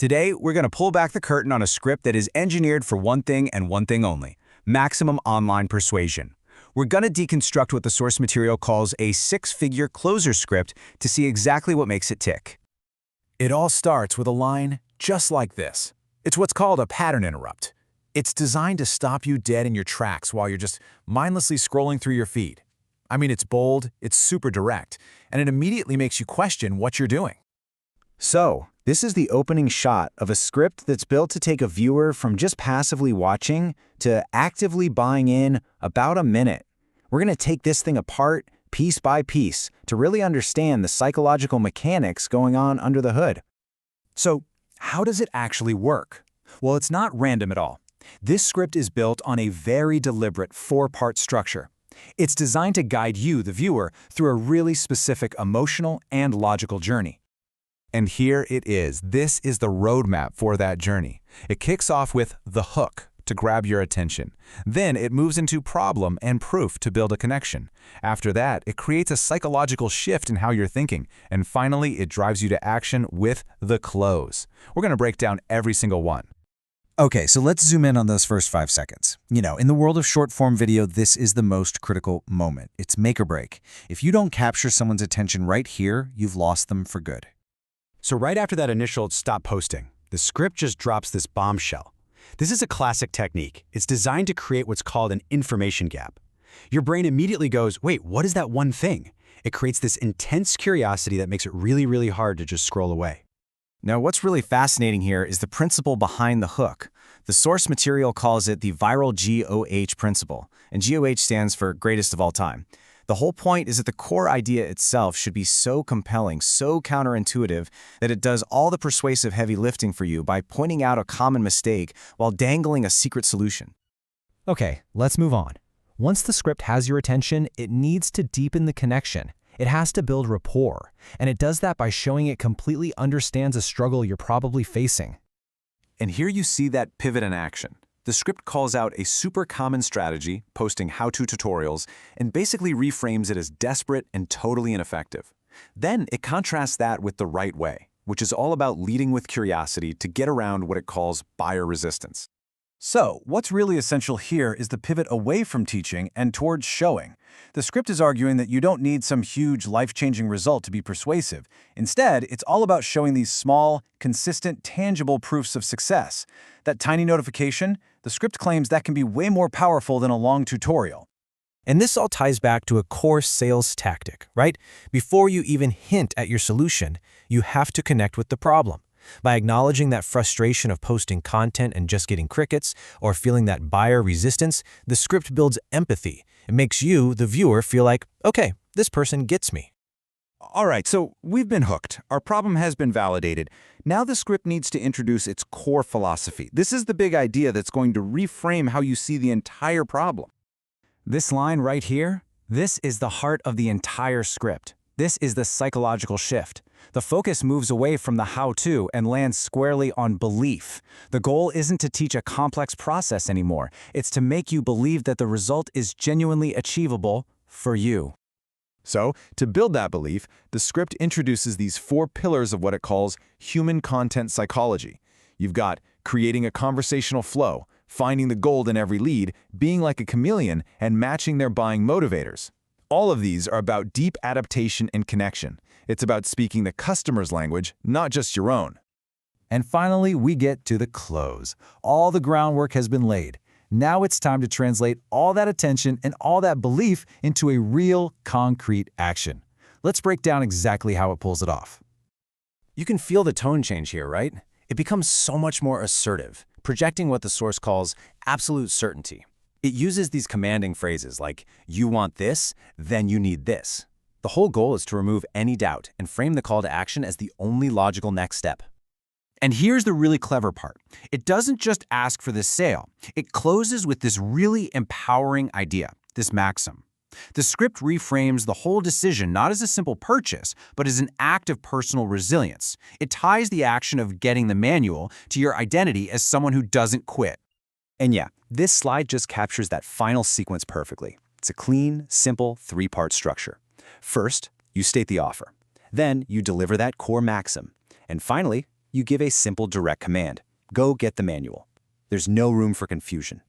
Today, we're going to pull back the curtain on a script that is engineered for one thing and one thing only: maximum online persuasion. We're going to deconstruct what the source material calls a six-figure closer script to see exactly what makes it tick. It all starts with a line just like this. It's what's called a pattern interrupt. It's designed to stop you dead in your tracks while you're just mindlessly scrolling through your feed. I mean, it's bold, it's super direct, and it immediately makes you question what you're doing. So, this is the opening shot of a script that's built to take a viewer from just passively watching to actively buying in about a minute. We're going to take this thing apart piece by piece to really understand the psychological mechanics going on under the hood. So, how does it actually work? Well, it's not random at all. This script is built on a very deliberate four-part structure. It's designed to guide you, the viewer, through a really specific emotional and logical journey. And here it is. This is the roadmap for that journey. It kicks off with the hook to grab your attention. Then it moves into problem and proof to build a connection. After that, it creates a psychological shift in how you're thinking. And finally, it drives you to action with the close. We're going to break down every single one. Okay, so let's zoom in on those first 5 seconds. In the world of short-form video, this is the most critical moment. It's make or break. If you don't capture someone's attention right here, you've lost them for good. So right after that initial stop posting, the script just drops this bombshell. This is a classic technique. It's designed to create what's called an information gap. Your brain immediately goes, wait, what is that one thing? It creates this intense curiosity that makes it really, really hard to just scroll away. Now, what's really fascinating here is the principle behind the hook. The source material calls it the viral GOH principle, and GOH stands for greatest of all time. The whole point is that the core idea itself should be so compelling, so counterintuitive, that it does all the persuasive heavy lifting for you by pointing out a common mistake while dangling a secret solution. Okay, let's move on. Once the script has your attention, it needs to deepen the connection. It has to build rapport, and it does that by showing it completely understands a struggle you're probably facing. And here you see that pivot in action. The script calls out a super common strategy, posting how-to tutorials, and basically reframes it as desperate and totally ineffective. Then it contrasts that with the right way, which is all about leading with curiosity to get around what it calls buyer resistance. So, what's really essential here is the pivot away from teaching and towards showing. The script is arguing that you don't need some huge, life-changing result to be persuasive. Instead, it's all about showing these small, consistent, tangible proofs of success. That tiny notification, the script claims that can be way more powerful than a long tutorial. And this all ties back to a core sales tactic, right? Before you even hint at your solution, you have to connect with the problem. By acknowledging that frustration of posting content and just getting crickets, or feeling that buyer resistance, the script builds empathy. It makes you, the viewer, feel like, okay, this person gets me. All right, so we've been hooked. Our problem has been validated. Now the script needs to introduce its core philosophy. This is the big idea that's going to reframe how you see the entire problem. This line right here, this is the heart of the entire script. This is the psychological shift. The focus moves away from the how-to and lands squarely on belief. The goal isn't to teach a complex process anymore. It's to make you believe that the result is genuinely achievable for you. So, to build that belief, the script introduces these 4 pillars of what it calls human content psychology. You've got creating a conversational flow, finding the gold in every lead, being like a chameleon, and matching their buying motivators. All of these are about deep adaptation and connection. It's about speaking the customer's language, not just your own. And finally, we get to the close. All the groundwork has been laid. Now it's time to translate all that attention and all that belief into a real, concrete action. Let's break down exactly how it pulls it off. You can feel the tone change here, right? It becomes so much more assertive, projecting what the source calls absolute certainty. It uses these commanding phrases like, you want this, then you need this. The whole goal is to remove any doubt and frame the call to action as the only logical next step. And here's the really clever part. It doesn't just ask for this sale. It closes with this really empowering idea, this maxim. The script reframes the whole decision not as a simple purchase, but as an act of personal resilience. It ties the action of getting the manual to your identity as someone who doesn't quit. And yeah, this slide just captures that final sequence perfectly. It's a clean, simple, 3-part structure. First, you state the offer. Then you deliver that core maxim. And finally, you give a simple direct command. Go get the manual. There's no room for confusion.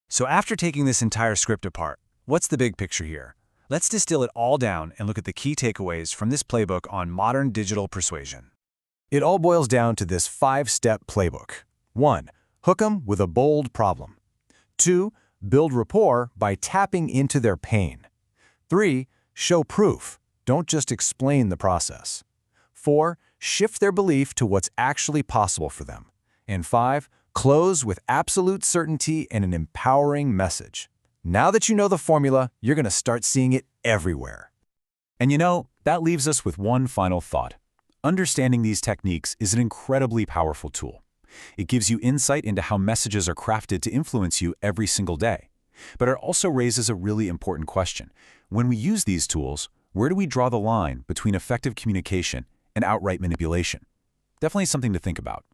So after taking this entire script apart, what's the big picture here? Let's distill it all down and look at the key takeaways from this playbook on modern digital persuasion. It all boils down to this 5-step playbook. 1. Hook 'em with a bold problem. 2. Build rapport by tapping into their pain. 3. Show proof. Don't just explain the process. 4. Shift their belief to what's actually possible for them. And 5. Close with absolute certainty and an empowering message. Now that you know the formula, you're going to start seeing it everywhere. And you know, that leaves us with one final thought. Understanding these techniques is an incredibly powerful tool. It gives you insight into how messages are crafted to influence you every single day. But it also raises a really important question. When we use these tools, where do we draw the line between effective communication and outright manipulation? Definitely something to think about.